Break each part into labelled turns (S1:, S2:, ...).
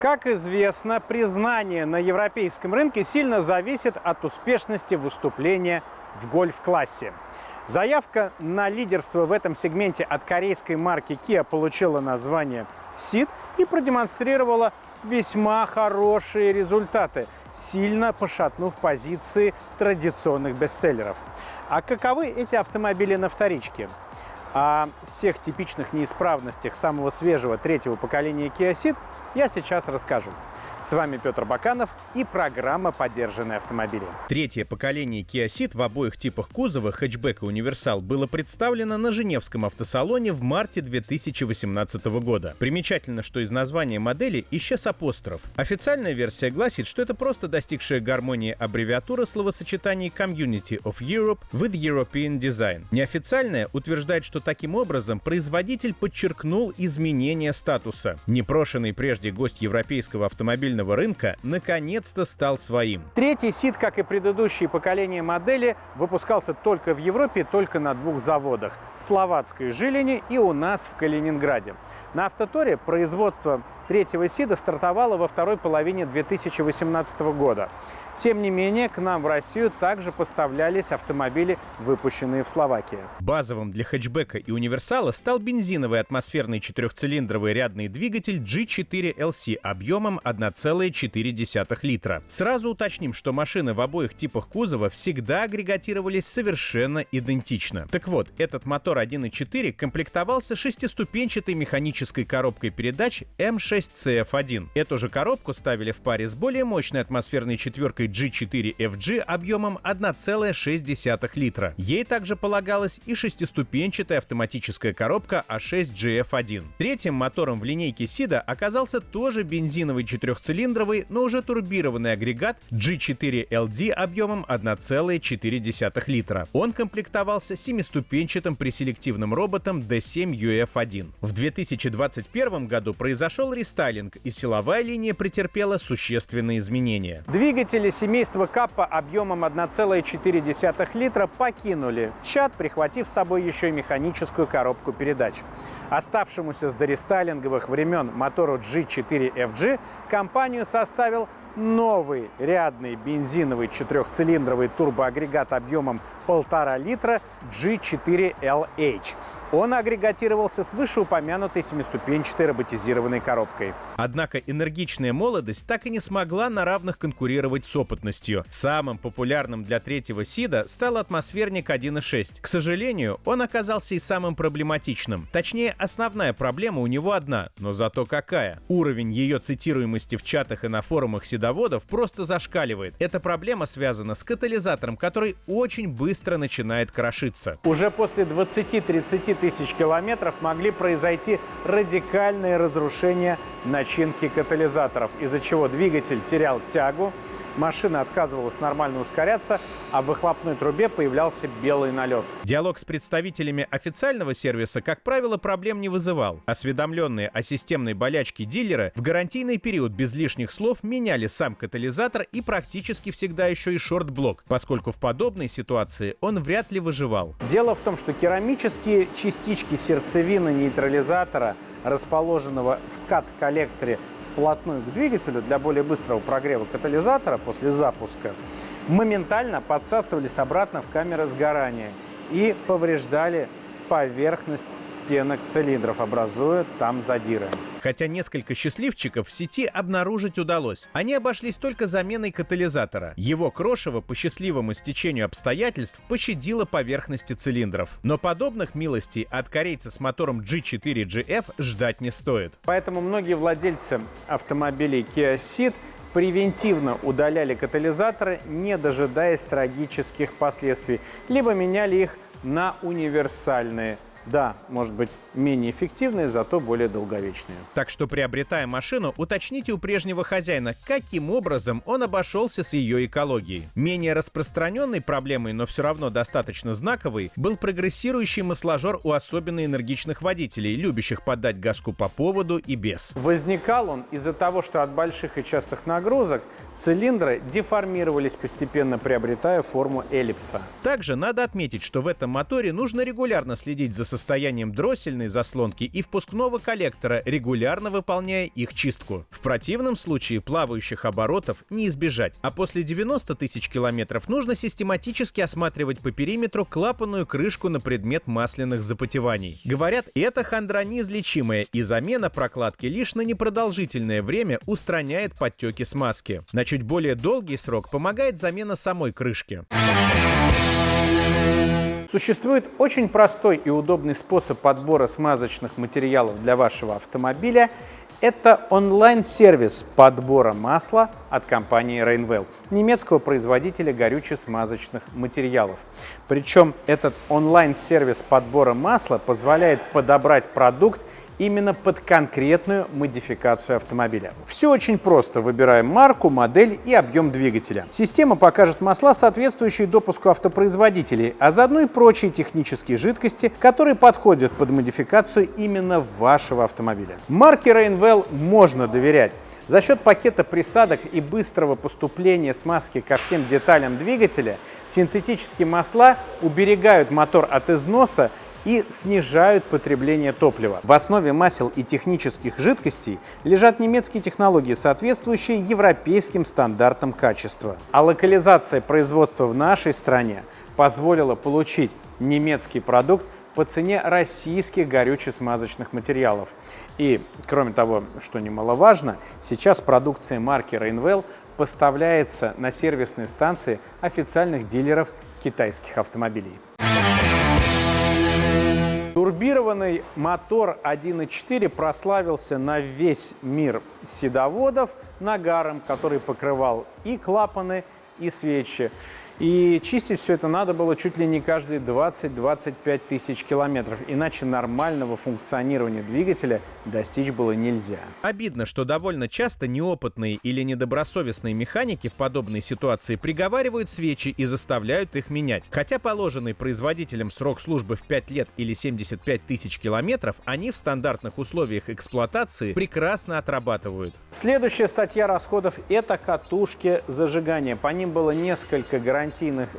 S1: Как известно, признание на европейском рынке сильно зависит от успешности выступления в гольф-классе. Заявка на лидерство в этом сегменте от корейской марки Kia получила название Ceed и продемонстрировала весьма хорошие результаты, сильно пошатнув позиции традиционных бестселлеров. А каковы эти автомобили на вторичке? О всех типичных неисправностях самого свежего третьего поколения Kia Ceed я сейчас расскажу. С вами Петр Баканов и программа «Подержанные автомобили».
S2: Третье поколение Kia Ceed в обоих типах кузова, хэтчбэк и универсал, было представлено на Женевском автосалоне в марте 2018 года. Примечательно, что из названия модели исчез апостроф. Официальная версия гласит, что это просто достигшая гармонии аббревиатура словосочетаний Community of Europe with European Design. Неофициальная утверждает, что таким образом производитель подчеркнул изменение статуса. Непрошенный прежде гость европейского автомобильного рынка наконец-то стал своим.
S1: Третий Ceed, как и предыдущие поколения модели, выпускался только в Европе, только на двух заводах – в словацкой Жилине и у нас в Калининграде. На Автоторе производство третьего Ceed стартовало во второй половине 2018 года. Тем не менее, к нам в Россию также поставлялись автомобили, выпущенные в Словакии.
S2: Базовым для хэтчбека и универсала стал бензиновый атмосферный четырехцилиндровый рядный двигатель G4LC объемом 1,4 литра. Сразу уточним, что машины в обоих типах кузова всегда агрегатировались совершенно идентично. Так вот, этот мотор 1.4 комплектовался шестиступенчатой механической коробкой передач M6CF1. Эту же коробку ставили в паре с более мощной атмосферной четверкой G4FG объемом 1,6 литра. Ей также полагалась и шестиступенчатая автоматическая коробка A6GF1. Третьим мотором в линейке Ceed оказался тоже бензиновый четырехцилиндровый, но уже турбированный агрегат G4LD объемом 1,4 литра. Он комплектовался семиступенчатым преселективным роботом D7UF1. В 2021 году произошел рестайлинг, и силовая линия претерпела существенные изменения.
S1: Двигатели семейства Каппа объемом 1,4 литра покинули чат, прихватив с собой еще и механическую коробку передач. Оставшемуся с дорестайлинговых времен мотору G4FG компанию составил новый рядный бензиновый четырехцилиндровый турбоагрегат объемом 1,5 литра G4LH. Он агрегатировался с вышеупомянутой семиступенчатой роботизированной коробкой.
S2: Однако энергичная молодость так и не смогла на равных конкурировать с опытностью. Самым популярным для третьего Ceed стал атмосферник 1.6. К сожалению, он оказался и самым проблематичным. Точнее, основная проблема у него одна, но зато какая. Уровень ее цитируемости в чатах и на форумах седоводов просто зашкаливает. Эта проблема связана с катализатором, который очень быстро начинает крошиться.
S1: Уже после 20-30 тысяч километров могли произойти радикальные разрушения начинки катализаторов, из-за чего двигатель терял тягу, машина отказывалась нормально ускоряться, а в выхлопной трубе появлялся белый налет.
S2: Диалог с представителями официального сервиса, как правило, проблем не вызывал. Осведомленные о системной болячке дилера в гарантийный период без лишних слов меняли сам катализатор и практически всегда еще и шорт-блок, поскольку в подобной ситуации он вряд ли выживал.
S1: Дело в том, что керамические частички сердцевины нейтрализатора, расположенного в кат-коллекторе вплотную к двигателю для более быстрого прогрева катализатора после запуска, моментально подсасывались обратно в камеры сгорания и повреждали поверхность стенок цилиндров, образуя там задиры.
S2: Хотя несколько счастливчиков в сети обнаружить удалось. Они обошлись только заменой катализатора. Его крошево по счастливому стечению обстоятельств пощадило поверхности цилиндров. Но подобных милостей от корейца с мотором G4GF ждать не стоит.
S1: Поэтому многие владельцы автомобилей Kia Ceed превентивно удаляли катализаторы, не дожидаясь трагических последствий, либо меняли их на универсальные. Да, может быть, менее эффективные, зато более долговечные.
S2: Так что, приобретая машину, уточните у прежнего хозяина, каким образом он обошелся с ее экологией. Менее распространенной проблемой, но все равно достаточно знаковой, был прогрессирующий масложор у особенно энергичных водителей, любящих поддать газку по поводу и без.
S1: Возникал он из-за того, что от больших и частых нагрузок цилиндры деформировались, постепенно приобретая форму эллипса.
S2: Также надо отметить, что в этом моторе нужно регулярно следить за состоянием дроссельной заслонки и впускного коллектора, регулярно выполняя их чистку. В противном случае плавающих оборотов не избежать. А после 90 тысяч километров нужно систематически осматривать по периметру клапанную крышку на предмет масляных запотеваний. Говорят, эта хандра неизлечимая, и замена прокладки лишь на непродолжительное время устраняет подтеки смазки. На чуть более долгий срок помогает замена самой крышки.
S1: Существует очень простой и удобный способ подбора смазочных материалов для вашего автомобиля. Это онлайн-сервис подбора масла от компании Rainwell, немецкого производителя горюче-смазочных материалов. Причем этот онлайн-сервис подбора масла позволяет подобрать продукт именно под конкретную модификацию автомобиля. Все очень просто. Выбираем марку, модель и объем двигателя. Система покажет масла, соответствующие допуску автопроизводителей, а заодно и прочие технические жидкости, которые подходят под модификацию именно вашего автомобиля. Марке Rainwell можно доверять. За счет пакета присадок и быстрого поступления смазки ко всем деталям двигателя, синтетические масла уберегают мотор от износа и снижают потребление топлива. В основе масел и технических жидкостей лежат немецкие технологии, соответствующие европейским стандартам качества. А локализация производства в нашей стране позволила получить немецкий продукт по цене российских горюче-смазочных материалов. И, кроме того, что немаловажно, сейчас продукция марки Rainwell поставляется на сервисные станции официальных дилеров китайских автомобилей. Турбированный мотор 1.4 прославился на весь мир седоводов нагаром, который покрывал и клапаны, и свечи. И чистить все это надо было чуть ли не каждые 20-25 тысяч километров, иначе нормального функционирования двигателя достичь было нельзя.
S2: Обидно, что довольно часто неопытные или недобросовестные механики в подобной ситуации приговаривают свечи и заставляют их менять. Хотя положенный производителем срок службы в 5 лет или 75 тысяч километров, они в стандартных условиях эксплуатации прекрасно отрабатывают.
S1: Следующая статья расходов – это катушки зажигания. По ним было несколько гарантийных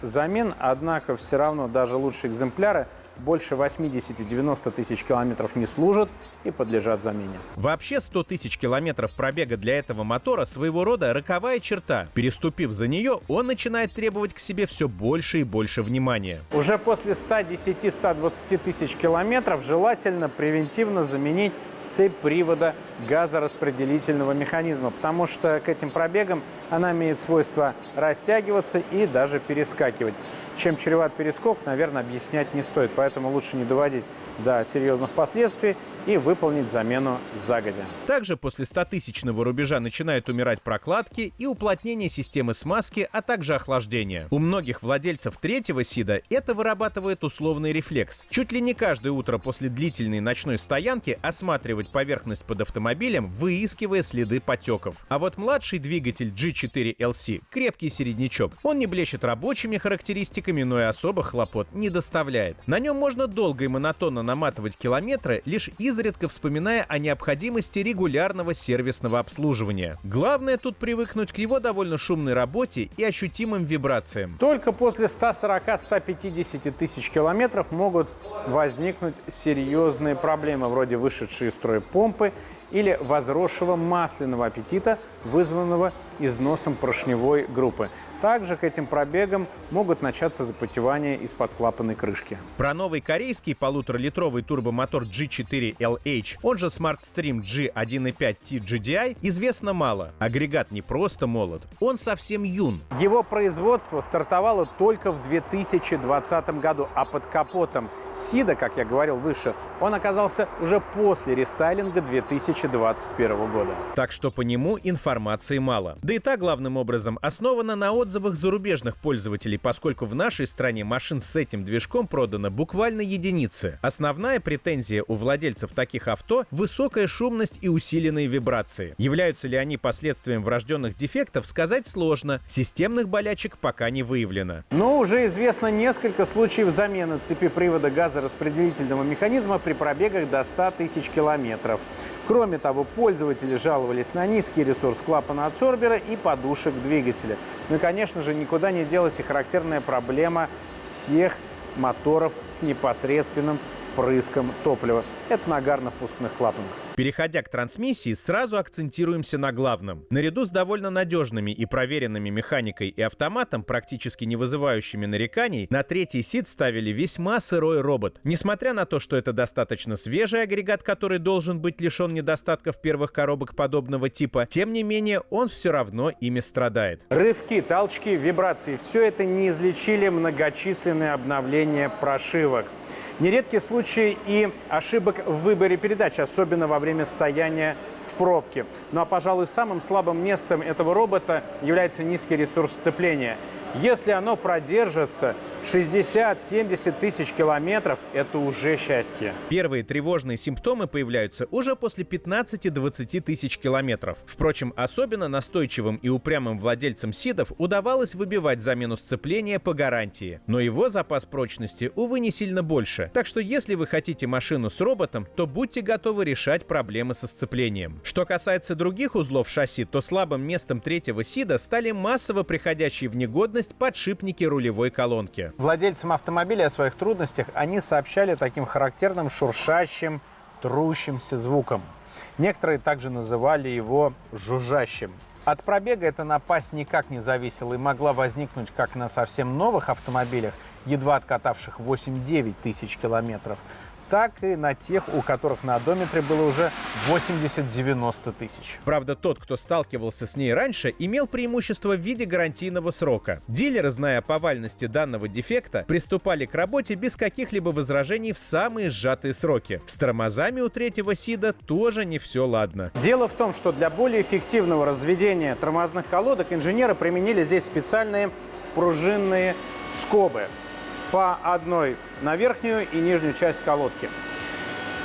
S1: замен, однако все равно даже лучшие экземпляры больше 80-90 тысяч километров не служат и подлежат замене.
S2: Вообще 100 тысяч километров пробега для этого мотора своего рода роковая черта. Переступив за нее, он начинает требовать к себе все больше и больше внимания.
S1: Уже после 110-120 тысяч километров желательно превентивно заменить цепь привода газораспределительного механизма, потому что к этим пробегам она имеет свойство растягиваться и даже перескакивать. Чем чреват перескок, наверное, объяснять не стоит, поэтому лучше не доводить до серьезных последствий и выполнить замену загодя.
S2: Также после 100-тысячного рубежа начинают умирать прокладки и уплотнение системы смазки, а также охлаждение. У многих владельцев третьего СИДа это вырабатывает условный рефлекс. Чуть ли не каждое утро после длительной ночной стоянки осматривать поверхность под автомобилем, выискивая следы потеков. А вот младший двигатель G4LC – крепкий середнячок. Он не блещет рабочими характеристиками, но и особых хлопот не доставляет. На нем можно долго и монотонно наматывать километры, лишь изредка вспоминая о необходимости регулярного сервисного обслуживания. Главное тут привыкнуть к его довольно шумной работе и ощутимым вибрациям.
S1: Только после 140-150 тысяч километров могут возникнуть серьезные проблемы, вроде вышедшей из строя помпы или возросшего масляного аппетита, вызванного износом поршневой группы. Также к этим пробегам могут начаться запотевания из-под клапанной крышки.
S2: Про новый корейский 1,5-литровый турбомотор G4LH, он же SmartStream G1.5 TGDI, известно мало. Агрегат не просто молод, он совсем юн.
S1: Его производство стартовало только в 2020 году, а под капотом СИДа, как я говорил выше, он оказался уже после рестайлинга 2021 года.
S2: Так что по нему информации мало. Да и та главным образом основана на отзывах зарубежных пользователей, поскольку в нашей стране машин с этим движком продано буквально единицы. Основная претензия у владельцев таких авто – высокая шумность и усиленные вибрации. Являются ли они последствием врожденных дефектов, сказать сложно. Системных болячек пока не выявлено.
S1: Но уже известно несколько случаев замены цепи привода газораспределительного механизма при пробегах до 100 тысяч километров. Кроме того, пользователи жаловались на низкий ресурс клапана адсорбера и подушек двигателя. Ну и, конечно же, никуда не делась и характерная проблема всех моторов с непосредственным впрыском топлива. Это нагар на впускных клапанах.
S2: Переходя к трансмиссии, сразу акцентируемся на главном. Наряду с довольно надежными и проверенными механикой и автоматом, практически не вызывающими нареканий, на третий СИД ставили весьма сырой робот. Несмотря на то, что это достаточно свежий агрегат, который должен быть лишен недостатков первых коробок подобного типа, тем не менее он все равно ими страдает.
S1: Рывки, толчки, вибрации – все это не излечили многочисленные обновления прошивок. Нередки случаи и ошибок в выборе передач, особенно во время стояния в пробке. Ну а, пожалуй, самым слабым местом этого робота является низкий ресурс сцепления. Если оно продержится 60-70 тысяч километров, это уже счастье.
S2: Первые тревожные симптомы появляются уже после 15-20 тысяч километров. Впрочем, особенно настойчивым и упрямым владельцам СИДов удавалось выбивать замену сцепления по гарантии. Но его запас прочности, увы, не сильно больше. Так что если вы хотите машину с роботом, то будьте готовы решать проблемы со сцеплением. Что касается других узлов шасси, то слабым местом третьего СИДа стали массово приходящие в негодность подшипники рулевой колонки.
S1: Владельцам автомобилей о своих трудностях они сообщали таким характерным шуршащим, трущимся звуком. Некоторые также называли его жужжащим. От пробега эта напасть никак не зависела и могла возникнуть как на совсем новых автомобилях, едва откатавших 8-9 тысяч километров, так и на тех, у которых на одометре было уже 80-90 тысяч.
S2: Правда, тот, кто сталкивался с ней раньше, имел преимущество в виде гарантийного срока. Дилеры, зная о повальности данного дефекта, приступали к работе без каких-либо возражений в самые сжатые сроки. С тормозами у третьего СИДа тоже не все ладно.
S1: Дело в том, что для более эффективного разведения тормозных колодок инженеры применили здесь специальные пружинные скобы. По одной на верхнюю и нижнюю часть колодки.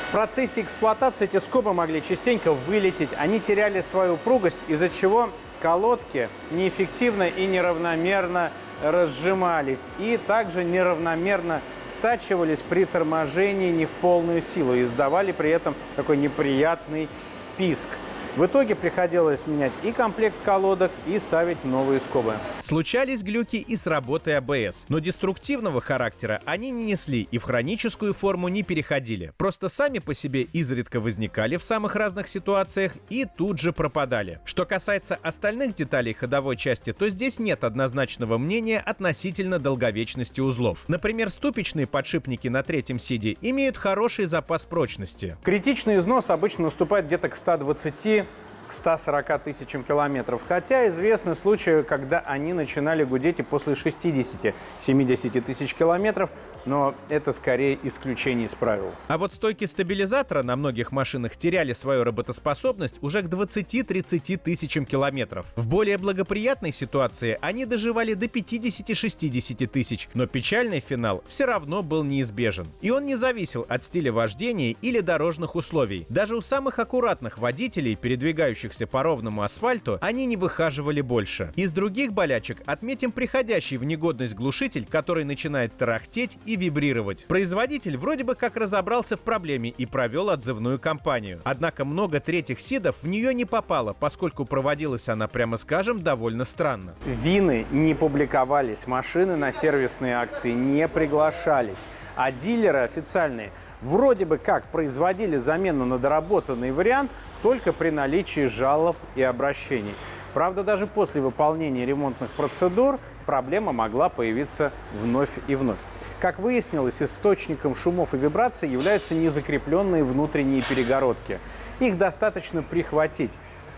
S1: В процессе эксплуатации эти скобы могли частенько вылететь, они теряли свою упругость, из-за чего колодки неэффективно и неравномерно разжимались и также неравномерно стачивались при торможении не в полную силу и издавали при этом такой неприятный писк. В итоге приходилось менять и комплект колодок, и ставить новые скобы.
S2: Случались глюки и с работой АБС, но деструктивного характера они не несли и в хроническую форму не переходили. Просто сами по себе изредка возникали в самых разных ситуациях и тут же пропадали. Что касается остальных деталей ходовой части, то здесь нет однозначного мнения относительно долговечности узлов. Например, ступичные подшипники на третьем СИДе имеют хороший запас прочности.
S1: Критичный износ обычно наступает где-то к 120 к 140 тысячам километров. Хотя известны случаи, когда они начинали гудеть и после 60-70 тысяч километров, но это скорее исключение из правил.
S2: А вот стойки стабилизатора на многих машинах теряли свою работоспособность уже к 20-30 тысячам километров. В более благоприятной ситуации они доживали до 50-60 тысяч, но печальный финал все равно был неизбежен. И он не зависел от стиля вождения или дорожных условий. Даже у самых аккуратных водителей, передвигающихся по ровному асфальту, они не выхаживали больше. Из других болячек отметим приходящий в негодность глушитель, который начинает тарахтеть и вибрировать. Производитель вроде бы как разобрался в проблеме и провел отзывную кампанию. Однако много третьих СИДов в нее не попало, поскольку проводилась она, прямо скажем, довольно странно.
S1: Вины не публиковались, машины на сервисные акции не приглашались, а дилеры официальные вроде бы как производили замену на доработанный вариант только при наличии жалоб и обращений. Правда, даже после выполнения ремонтных процедур проблема могла появиться вновь и вновь. Как выяснилось, источником шумов и вибраций являются незакрепленные внутренние перегородки. Их достаточно прихватить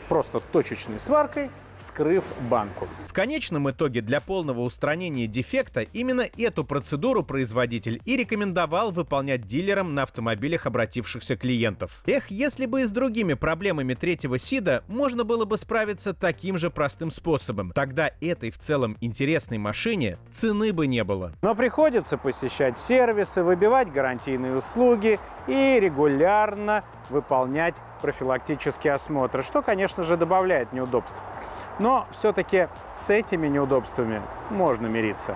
S1: просто точечной сваркой, вскрыв банку.
S2: В конечном итоге для полного устранения дефекта именно эту процедуру производитель и рекомендовал выполнять дилерам на автомобилях обратившихся клиентов. Эх, если бы и с другими проблемами третьего СИДа можно было бы справиться таким же простым способом, тогда этой в целом интересной машине цены бы не было.
S1: Но приходится посещать сервисы, выбивать гарантийные услуги и регулярно выполнять профилактические осмотры, что, конечно же, добавляет неудобств. Но все-таки с этими неудобствами можно мириться.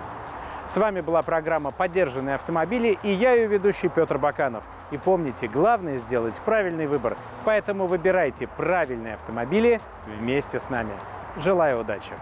S1: С вами была программа «Подержанные автомобили» и я, ее ведущий Петр Баканов. И помните, главное сделать правильный выбор. Поэтому выбирайте правильные автомобили вместе с нами. Желаю удачи!